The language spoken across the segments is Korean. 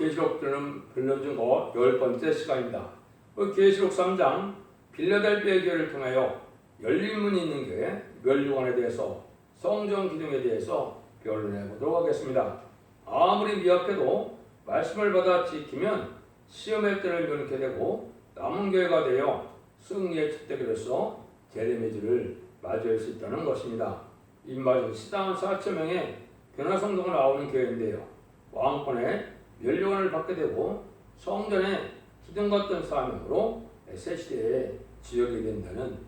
계시록 들려준 거 10번째 시간입니다. 계시록 3장 빌라델비아 교회를 통하여 열린 문이 있는 교회, 멸류관에 대해서 성전 기둥에 대해서 변론해 보도록 하겠습니다. 아무리 미약해도 말씀을 받아 지키면 시험의 때를 면케 되고 남은 교회가 되어 승리의 촛대기로서 제레미지를 맞이할 수 있다는 것입니다. 인마진 시당 4,000명의 변화성도가 나오는 교회인데요. 왕권의 멸류관을 받게 되고 성전의 기둥 같은 사명으로 새 시대에 지역이 된다는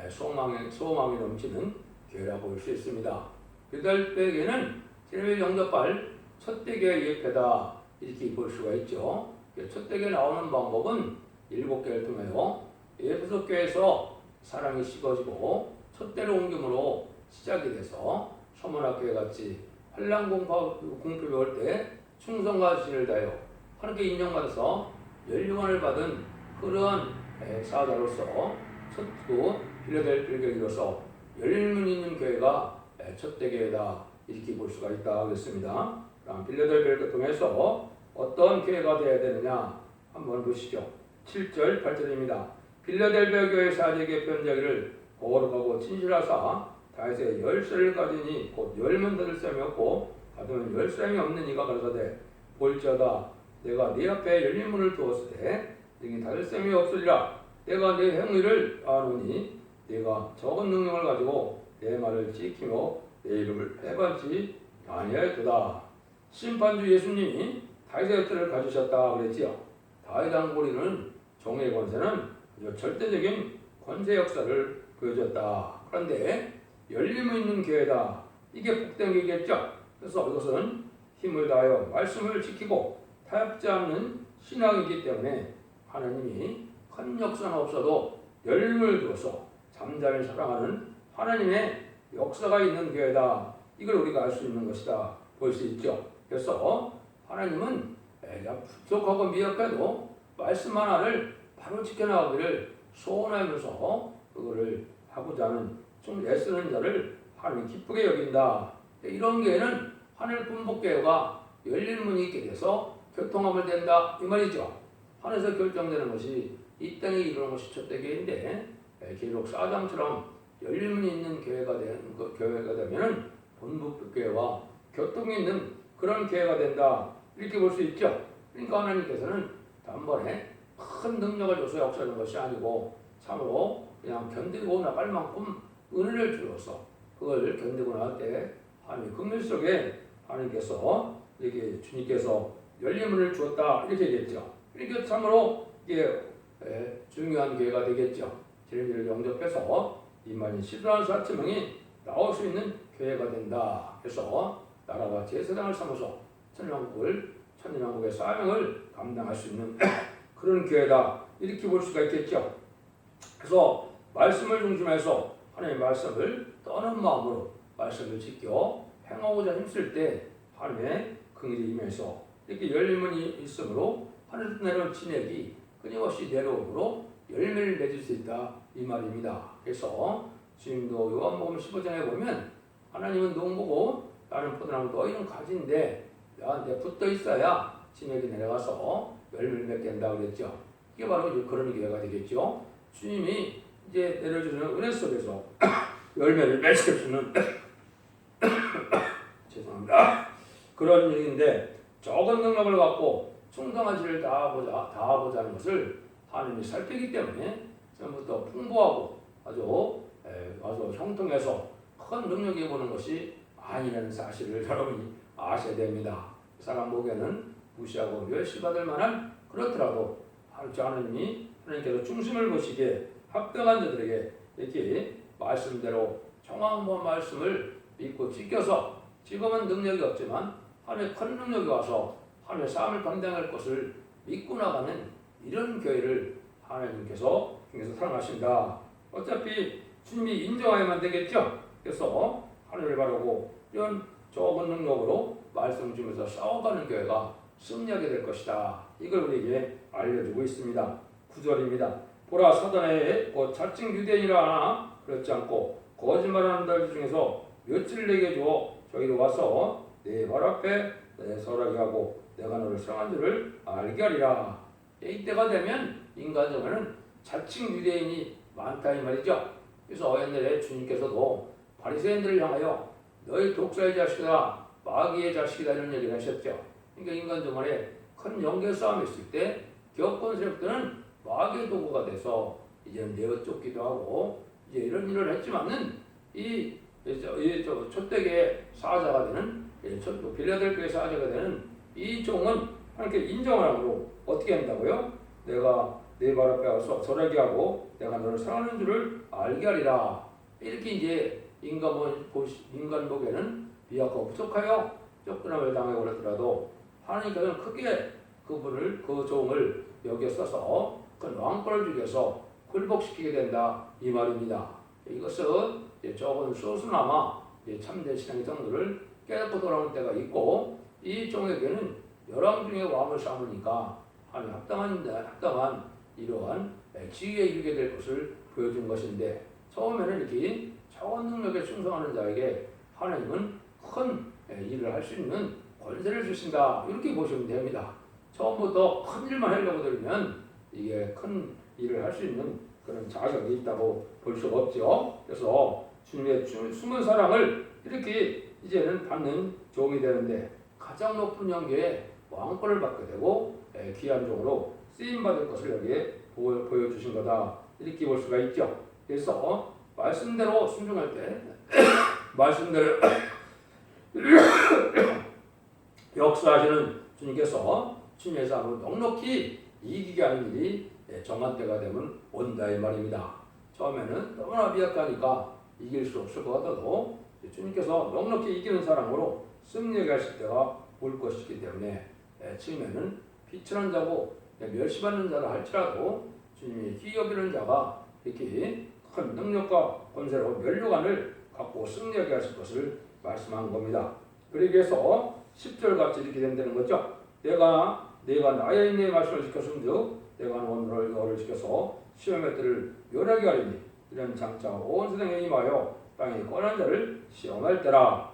소망이 넘치는 교회라고 볼 수 있습니다. 빌라델비아에게는 제레미야 영접할 첫대교의 예표다 이렇게 볼 수가 있죠. 첫대교에 나오는 방법은 7개를 통하여 에베소 교회에서 사랑이 식어지고 첫대로 옮김으로 시작이 돼서 서문학교회 같이 환난 공표 배울 때 충성과 진을 다하여 하나님께 인정받아서 멸류관을 받은 그러한 사자로서 첫구 빌라델비아 교회로서 열린 문이 있는 교회가 첫대 교회다 이렇게 볼 수가 있다 그랬습니다. 그럼 빌라델비아를 통해서 어떤 교회가 되어야 되느냐 한번 보시죠. 7절 8절입니다. 빌라델비아 교회 사제에게 편지하기를 거룩하고 진실하사 다윗의 열쇠를 가지니 곧 열면 닫을 사람이 없고 닫으면 열 사람이 없는 이가 가라사대 볼지어다 내가 네 앞에 열린 문을 두었으되 능히 닫을 사람이 없으리라. 내가 네 행위를 아노니 네가 적은 능력을 가지고 내 말을 지키며 내 이름을 해반치 아니하였도다. 심판주 예수님이 다윗의 역사를 가지셨다 그랬지요. 다윗 왕고리는 종의 권세는 절대적인 권세 역사를 보여줬다. 그런데 열림이 있는 교회다. 이게 복된 교회겠죠. 그래서 이것은 힘을 다하여 말씀을 지키고 타협지 않는 신앙이기 때문에 하나님이 큰 역사는 없어도 열림을 두어서 잠잠히 사랑하는 하나님의 역사가 있는 교회다. 이걸 우리가 알 수 있는 것이다. 볼 수 있죠. 그래서 하나님은 부족하고 미약해도 말씀 하나를 바로 지켜나가기를 소원하면서 그거를 하고자 하는 좀 애쓰는 자를 하나님 기쁘게 여긴다. 이런 교회는 하늘 분복교회가 열린 문이 있게 돼서 교통하면 된다 이 말이죠. 하늘에서 결정되는 것이 이 땅에 이루는 것이 첫대 교회인데 계시록 4장처럼 열린 문이 있는 교회가 되면은 본복교회와 교통이 있는 그런 교회가 된다 이렇게 볼 수 있죠. 그러니까 하나님께서는 단번에 큰 능력을 줘서 역사하는 것이 아니고 참으로 그냥 견디고 나갈 만큼 은혜를 주어서 그걸 견디고 나갈 때 하나님 긍휼 속에 하나님께서 이렇게 주님께서 열린 문을 주었다 이렇게 얘기했죠. 그러니까 참으로 이게 중요한 교회가 되겠죠. 제레미야를 영접해서 이만희 14,000명이 나올 수 있는 교회가 된다. 그래서 나라와 제사장을 삼아서 천년왕국의 사명을 감당할 수 있는 그런 교회다 이렇게 볼 수가 있겠죠. 그래서 말씀을 중심해서 하나님의 말씀을 떠는 마음으로 말씀을 지켜 행하고자 힘쓸 때 하나님의 긍휼이 임해서 이렇게 열린 문이 있으므로 하늘에서 내려온 진액이 끊임없이 내려오므로 열매를 맺을 수 있다 이 말입니다. 그래서 지금도 요한복음 15장에 보면 하나님은 농부고 나는 포도나무 너희는 가지인데 나한테 붙어 있어야 진액이 내려가서 열매를 맺게 한다 그랬죠. 이게 바로 그런 교회가 되겠죠. 주님이 이제 내려주는 은혜 속에서 열매를 맺을 수 있는 죄송합니다. 그런 일인데 적은 능력을 갖고 충성한 일을 다하고자 하는 것을 하나님이 살피기 때문에 처음부터 풍부하고 아주 형통해서 큰 능력이 보는 것이 아니라는 사실을 여러분이 아셔야 됩니다. 사람 보기에는 무시하고 멸시받을 만한 그렇더라도 하나님께서 중심을 보시기에 합당한 자들에게 이렇게 말씀대로 정확한 말씀을 믿고 지켜서 지금은 능력이 없지만 하나님의 큰 능력이 와서 하나님의 삶을 감당할 것을 믿고 나가는 이런 교회를 하나님께서 사랑하신다. 어차피 주님이 인정하여만 되겠죠. 그래서 하늘을 바라고 이런 적은 능력으로 말씀 주면서 싸워가는 교회가 승리하게 될 것이다. 이걸 우리에게 알려주고 있습니다. 9절입니다. 보라 사단의 곧 자칭 유대인이라 하나 그렇지 않고 거짓말하는 자들 중에서 며칠 내게 주어 저희로 와서 내 발 앞에 설하게 하고 내가 너를 사랑한 줄을 알게 하리라. 이때가 되면 인간 중에는 자칭 유대인이 많다 이 말이죠. 그래서 옛날에 주님께서도 바리새인들을 향하여 너희 독사의 자식이다, 마귀의 자식이다 이런 얘기를 하셨죠. 그러니까 인간 중간에 큰 영계 싸움이 있을 때 기업권 세력들은 마귀의 도구가 돼서 이제는 내어쫓기도 하고 이제 이런 일을 했지만은 이 촛대교의 사자가 되는 빌라델피아의 사자가 되는 이 종은 하나님께 인정을 하므로 어떻게 한다고요? 내가 내 발 앞에 와서 절하게 하고 내가 너를 사랑하는 줄을 알게 하리라. 이렇게 이제 인간 보기에는 미약하고 부족하여 쫓겨남을 당하고 그러더라도 하나님께서는 크게 그 종을 여겨서서 그 왕권을 주셔서 굴복시키게 된다 이 말입니다. 이것은 조금 소수나마 참된 신앙의 정도를 깨닫고 돌아오는 때가 있고 이 종에게는 열왕 중에 왕을 삼으니까 하나님 합당한 이러한 지위에 이르게 될 것을 보여준 것인데 처음에는 이렇게 차원 능력에 충성하는 자에게 하나님은 큰 일을 할 수 있는 권세를 주신다 이렇게 보시면 됩니다. 처음부터 큰 일만 하려고 들면 이게 큰 일을 할 수 있는 그런 자격이 있다고 볼 수가 없죠. 그래서 주님의 숨은 사랑을 이렇게 이제는 받는 종이 되는데 가장 높은 영계에 왕권을 받게 되고 귀한 종으로 쓰임받을 것을 여기에 보여주신 거다 이렇게 볼 수가 있죠. 그래서 말씀대로 순종할 때 말씀대로 역사하시는 주님께서 주님의 삶을 넉넉히 이기게 하는 일이 정한 때가 되면 온다 이 말입니다. 처음에는 너무나 미약하니까 이길 수 없을 것 같아도 주님께서 넉넉히 이기는 사람으로 승리하게 하실 때가 올 것이기 때문에 처음에는 비천한 자고 멸시받는 자라 할지라도 주님이 귀히 여기는 자가 이렇게 큰 능력과 권세로 멸류관을 갖고 승리하게 하실 것을 말씀한 겁니다. 그러기 위해서 10절 같이 이렇게 된다는 거죠. 내가 나의 인내의 말씀을 지켰음즉 내가 너를 지켜서 시험의 때를 멸하게 하리니 이런 장차 온 세상에 임하여 땅에 권한 자를 시험할 때라.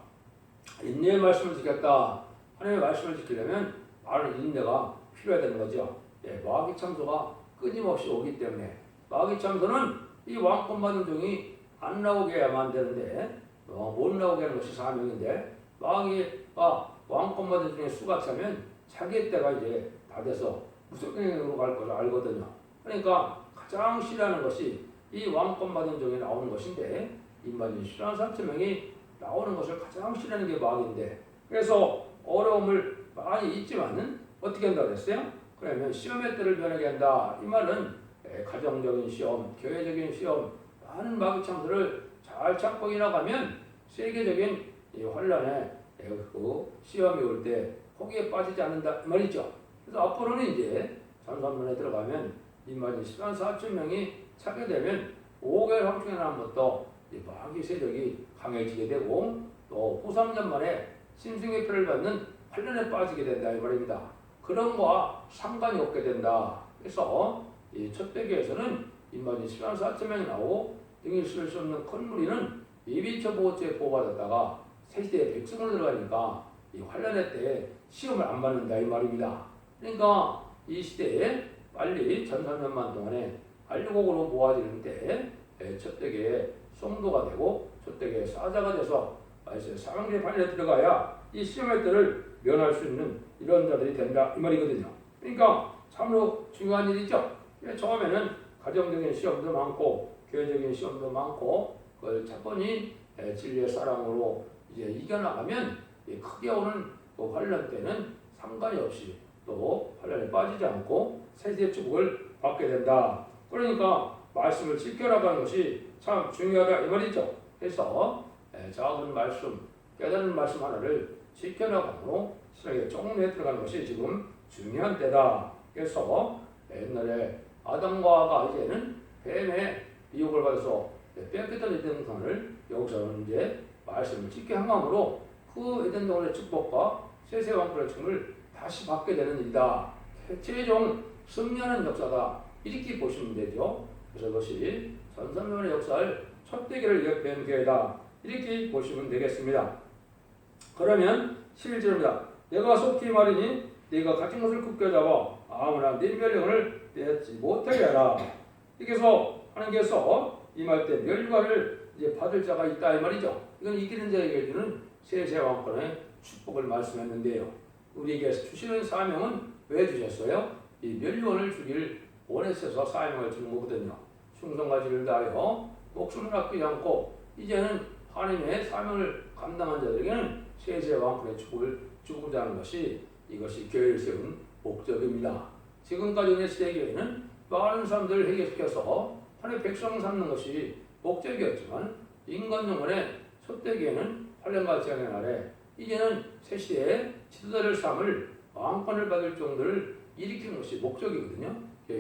인내의 말씀을 지켰다. 하나님의 말씀을 지키려면 많은 인내가 필요해야 되는 거죠. 마귀 참소가 끊임없이 오기 때문에 마귀 참소는 이 왕권 받은 종이 안 나오게 해야만 되는데 못 나오게 하는 것이 사명인데 마귀가 왕권 받은 종의 수가 차면 자기 때가 이제 다 돼서 무속행으로 갈 것을 알거든요. 그러니까 가장 싫어하는 것이 이 왕권 받은 종이 나오는 것인데 인간이 싫어하는 3,000명이 나오는 것을 가장 싫어하는 게 마귀인데 그래서 어려움을 많이 있지만은 어떻게 한다고 했어요? 그러면 시험의 때를 변하게 한다. 이 말은 가정적인 시험, 교회적인 시험 많은 마귀 참들을 잘 참고 이나가면 세계적인 환란에 그 시험이 올 때 거기에 빠지지 않는다 말이죠. 그래서 앞으로는 이제 전선문에 들어가면 인간이 10만 4천 명이 차게 되면 5개월 황충에 나면부터 마귀 세력이 강해지게 되고 또 후 3년 만에 심승의 표를 받는 환란에 빠지게 된다 이 말입니다. 그런 거와 상관이 없게 된다. 그래서 이 촛대교에서는 인간이 10만 4천 명이 나오고 등이 실을 수 없는 큰 무리는 예비처 보호죄에 보호받았다가 새시대에 백성으로 들어가니까 이 환란의 때 시험을 안 받는다 이 말입니다. 그러니까 이 시대에 빨리 1300만 동안에 알류곡으로 모아지는 때 촛대교의 성도가 되고 촛대교의 사자가 돼서 사명제 판에 들어가야 이 시험의 때를 면할 수 있는 이런 자들이 된다 이 말이거든요. 그러니까 참으로 중요한 일이죠. 처음에는 가정적인 시험도 많고 교회적인 시험도 많고 그걸 차분히 진리의 사랑으로 이제 이겨나가면 크게 오는 그 환란 때는 상관이 없이 또 환란에 빠지지 않고 세세의 축복을 받게 된다. 그러니까 말씀을 지켜나가는 것이 참 중요하다 이 말이죠. 그래서 작은 말씀, 깨달은 말씀 하나를 지켜나가므로 신앙의 종류에 들어가는 것이 지금 중요한 때다. 그래서 옛날에 아담과 하와가 이제는 뱀의 미혹을 받아서 뺏겼던 에덴 동산을 여기서는 이제 말씀을 지켜 행함으로 그 에덴 동산의 축복과 세세 왕권의 축복을 다시 받게 되는 일이다. 최종 승리하는 역사다. 이렇게 보시면 되죠. 그래서 그것이 전선면의 역사를 촛대기를 옆에 교회다. 이렇게 보시면 되겠습니다. 그러면 11절입니다. 내가 속히 말이니 네가 가진 것을 굳게 잡아 아무나 네 멸류관을 빼앗지 못하게 하라. 이렇게서 하나님께서 임할 때 멸류관을 이제 받을 자가 있다 이 말이죠. 이건 이기는 자에게 주는 세세 왕권의 축복을 말씀했는데요. 우리에게 주시는 사명은 왜 주셨어요? 이 멸류관을 주기를 원했어서 사명을 주는 거거든요. 충성과 지를 다하여 목숨을 아끼지 않고 이제는 하나님의 사명을 감당한 자들에게는 세세 왕권의 축복을 주고자 하는 것이 이것이 교회를 세운 목적입니다. 지금까지 은혜 시대교회는 많은 사람들을 회개시켜서 하나님의 백성 삼는 것이 목적이었지만 인간 영혼의 촛대기에는 환란과 재앙의 날에 이제는 새 시대의 지도자를 삼을 왕권을 받을 정도를 일으키는 것이 목적이거든요.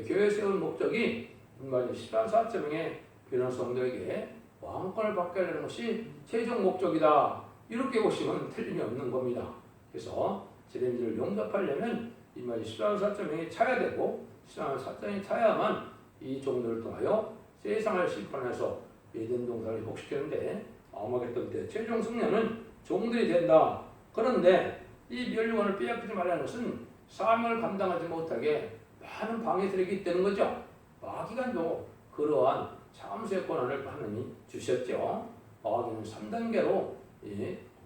교회 세운 목적이 인간의 14,4,000명의 변화 성도에게 왕권을 받게 하려는 것이 최종 목적이다. 이렇게 보시면 틀림이 없는 겁니다. 그래서 제рем지를 용접하려면 인간이 14,4,000명이 차야 되고 14,4,000명이 차야만 이 종들을 통하여 세상을 심판해서 에덴 동산을 회복시키는데 아마겟돈 때 최종 승리는 종들이 된다. 그런데 이 멸류관을 빼앗기지 말라는 것은 사명을 감당하지 못하게 많은 방해들이 있다는 거죠. 마귀간도 그러한 참수의 권한을 하나님이 주셨죠. 마귀는 3단계로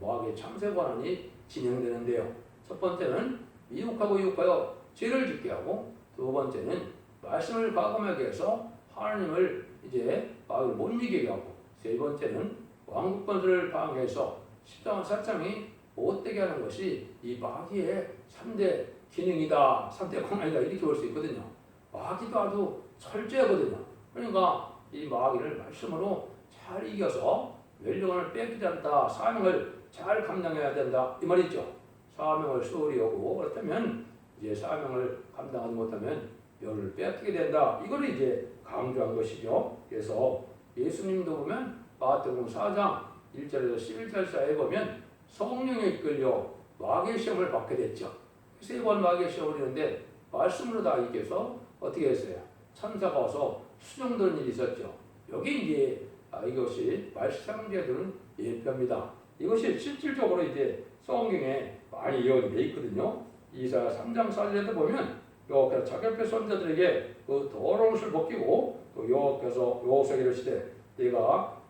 마귀의 참수의 권한이 진행되는데요. 첫 번째는 미혹하고 유혹하여 죄를 짓게 하고, 두 번째는 말씀을 과감하게 해서 하나님을 이제 마귀를 못 이기게 하고, 세 번째는 왕국 권세를 방해해서 십자가 사참이 못되게 하는 것이 이 마귀의 3대 기능이다, 3대 권한이다 이렇게 볼 수 있거든요. 마귀도 아주 철저하거든요. 그러니까 이 마귀를 말씀으로 잘 이겨서 멸류관을 뺏기지 않다, 사명을 잘 감당해야 된다 이 말이죠. 사명을 소홀히 여고 그렇다면 이제 사명을 감당하지 못하면 멸을 빼앗기게 된다. 이걸 이제 강조한 것이죠. 그래서 예수님도 보면 마태복음 4장 1절에서 11절 사이에 보면 성령에 이끌려 마귀의 시험을 받게 됐죠. 세 번 마귀의 시험을 이는데 말씀으로 다 이겨서 어떻게 했어요? 천사가 와서 수정되는 일이 있었죠. 여기 이제 이것이 말씀에 두는 예표입니다. 이것이 실질적으로 이제 성경에 많이 이어져 있거든요. 이사야 3장 4절에도 보면 여호와께서 자기 앞에 선자들에게 그 더러운 옷을 벗기고 또 여호와께서 여호수아에게 이르시되 내가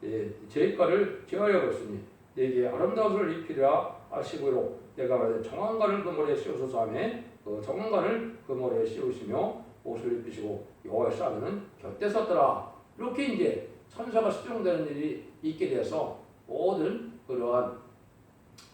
죄가를 제하여 줬으니 내게 아름다운 옷을 입히리라 하시고로 내가 말하되 정황관을 그 머리에 씌우소서 하며 그 정황관을 그 머리에 씌우시며 옷을 입히시고 여호와의 사면은 곁에 섰더라. 이렇게 이제 천사가 수정되는 일이 있게 돼서 모든 그러한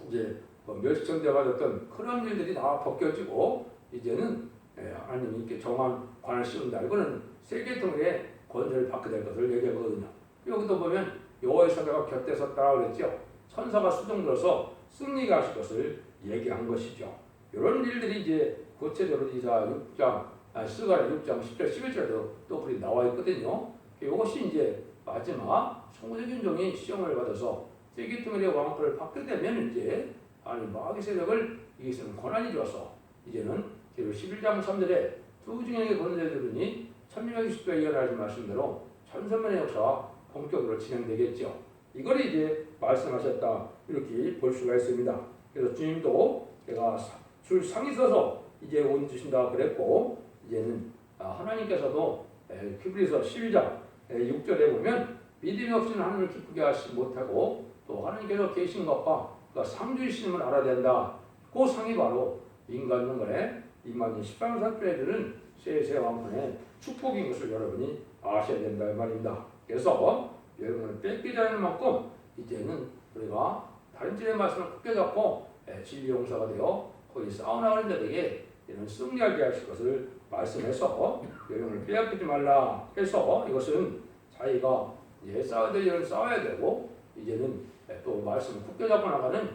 이제 멸시천대 받았던 그런 일들이 다 벗겨지고 이제는 하나님이 이렇게 정한 관을 씌운다. 이거는 세계통일의 권세를 받게 될 것을 얘기하거든요. 여기도 보면 여호와의 사자가 곁에 섰다라고 그랬죠. 천사가 수정되어서 승리게 하실 것을 얘기한 것이죠. 이런 일들이 이제 구체적으로 이사 6장, 스가랴 6장 10절, 11절에도 또 그리 나와 있거든요. 이것이 이제 마지막 성공적인 종이 시험을 받아서 세계통일의 왕권을 받게 되면 이제 아니 마귀 세력을 이기는 권한이 줘서 이제는 11장 3절에 두 중에게 권세들으니 천명의 십도에 이어나지 말씀대로 천선만의 역사가 본격으로 진행되겠죠. 이걸 이제 말씀하셨다 이렇게 볼 수가 있습니다. 그래서 주님도 내가 줄 상이 서서 이제 온 주신다 그랬고 이제는 하나님께서도 히브리서 11장 6절에 보면 믿음이 없이는 하나님을 기쁘게 하시지 못하고 또 하나님께서 계신 것과 그러니까 상주이심을 알아야 된다. 그 상이 바로 인간 영혼의 이만희 13사표에 드는 세세 왕권의 축복인 것을 여러분이 아셔야 된다 이 말입니다. 그래서 여러분을 뺏기지 않을 만큼 이제는 우리가 다른 진의 말씀을 굳게 잡고 진리 용사가 되어 거기 싸워나가는 자들에게 이런 승리하게 하실 것을 말씀해서 여러분을 빼앗기지 말라 해서 이것은 자기가 싸워야 될 일은 싸워야 되고 이제는 또 말씀을 굳게 잡고 나가는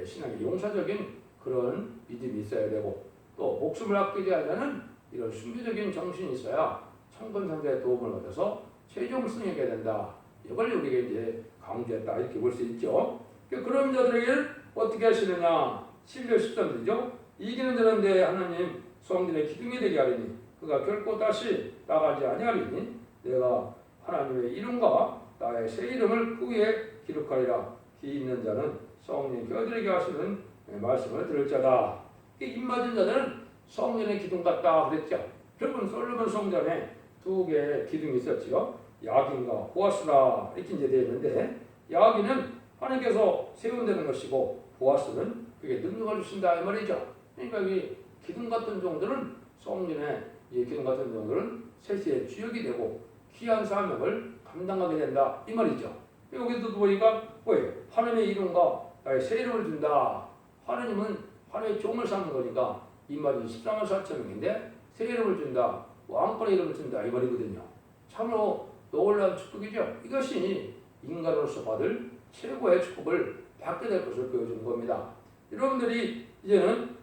신앙의 용사적인 그런 믿음이 있어야 되고 또 목숨을 아끼지 않는 이런 순교적인 정신이 있어야 천군천사의 도움을 받아서 최종 승리하게 된다. 이걸 우리가 이제 강조했다 이렇게 볼 수 있죠. 그런 자들에게 어떻게 하시느냐? 11절 13절이죠. 이기는 자는데 하나님 성전의 기둥이 되게 하리니 그가 결코 다시 나가지 아니하리니 내가 하나님의 이름과 나의 새 이름을 그 위에 기록하리라. 귀 있는 자는 성령 껴들게 하시는 말씀을 들을 자다. 입 맞은 자들은 성전의 기둥 같다 그랬죠. 결국은 솔로몬 성전에 두 개의 기둥이 있었지요. 야긴과 보아스라 이렇게 이제 되어 있는데, 야긴은 하나님께서 세운다는 것이고 보아스는 그게 능력을 주신다 이 말이죠. 그러니까 이 기둥 같은 종들은 성전의 이 기둥 같은 종들은 세세의 주역이 되고 귀한 사명을 감당하게 된다 이 말이죠. 여기도 보니까 뭐예요? 하나님의 이름과 나의 새 이름을 준다. 하나님은 하나님의 종을 삼는 거니까 이 말이 14만 4천 명인데 새 이름을 준다. 왕권의 이름을 준다 이 말이거든요. 참으로 놀라운 축복이죠. 이것이 인간으로서 받을 최고의 축복을 받게 될 것을 보여주는 겁니다. 여러분들이 이제는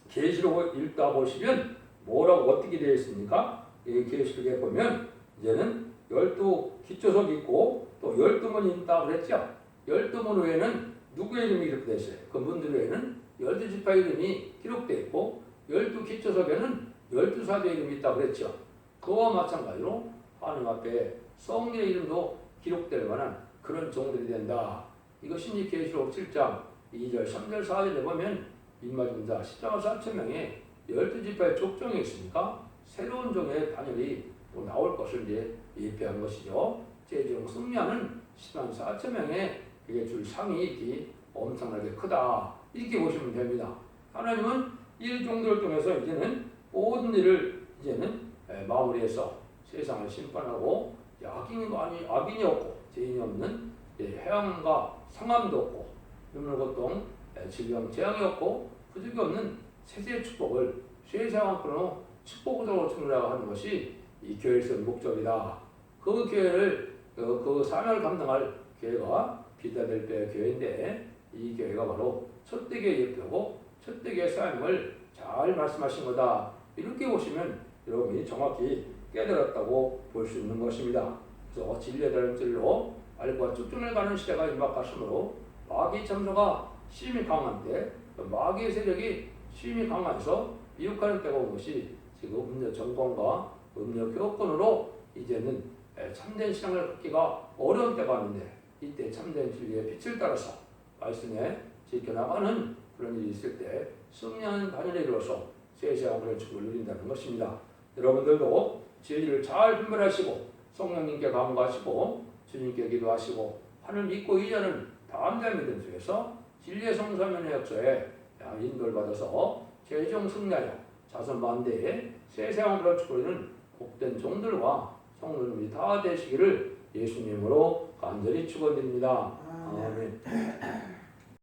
계시록 읽다 보시면 뭐라고 어떻게 되어 있습니까? 이 계시록에 보면 이제는 12기초석이 있고 또 12문이 있다고 그랬죠. 12문 외에는 누구의 이름이 기록되어 있어요? 그 문들 외에는 12지파 이름이 기록되어 있고 12기초석에는 12사도의 이름이 있다고 그랬죠. 그와 마찬가지로 하나님 앞에 성령의 이름도 기록될 만한 그런 종들이 된다. 이것이 이 계시록 7장 2절, 3절, 4절에 보면 인마중자 14만 4천 명의 12지파의 족종이 있으니까 새로운 종의 반열이 또 나올 것을 이제 예표한 것이죠. 최종 승리하는 10만 4천 명의 그게 줄 상이 엄청나게 크다. 이렇게 보시면 됩니다. 하나님은 이 종들을 통해서 이제는 모든 일을 이제는 마무리해서 세상을 심판하고 악인이 없고 죄인이 없는 해양과 상함도 없고 흉물고통, 질병, 재앙이 없고 부족이 없는 세세의 축복을 세세왕권으로 축복으로 주느라고 하는 것이 이 교회에서 목적이다. 그 교회를 그 사명을 감당할 교회가 빌라델피아 교회인데 이 교회가 바로 첫대교의 예표고 첫대교의 사명을 잘 말씀하신 거다. 이렇게 보시면 여러분이 정확히 깨달았다고 볼 수 있는 것입니다. 그래서 진리의 다름질로 알과 쭉준을 가는 시대가 임박하시므로 마귀 참소가 심히 강한데 마귀의 세력이 심히 강해서 미혹하는 때가 온 것이 지금 음료 정권과 음료 교권으로 이제는 참된 신앙을 갖기가 어려운 때가 왔는데 이때 참된 진리의 빛을 따라서 말씀에 지켜나가는 그런 일이 있을 때 승리하는 반열에 이르러서 세세왕권의 축복을 누린다는 것입니다. 여러분들도 진리를 잘 분별하시고 성령님께 간구하시고 주님께 기도하시고 하늘 믿고 의지하는 담대한 믿음 속에서 진리의 성사면의 역사에 인도를 받아서 최종 승리하여 자손 만대에 세세왕권을 축복하는 복된 종들과 성도님이 다 되시기를 예수님으로 간절히 축원드립니다. 아멘.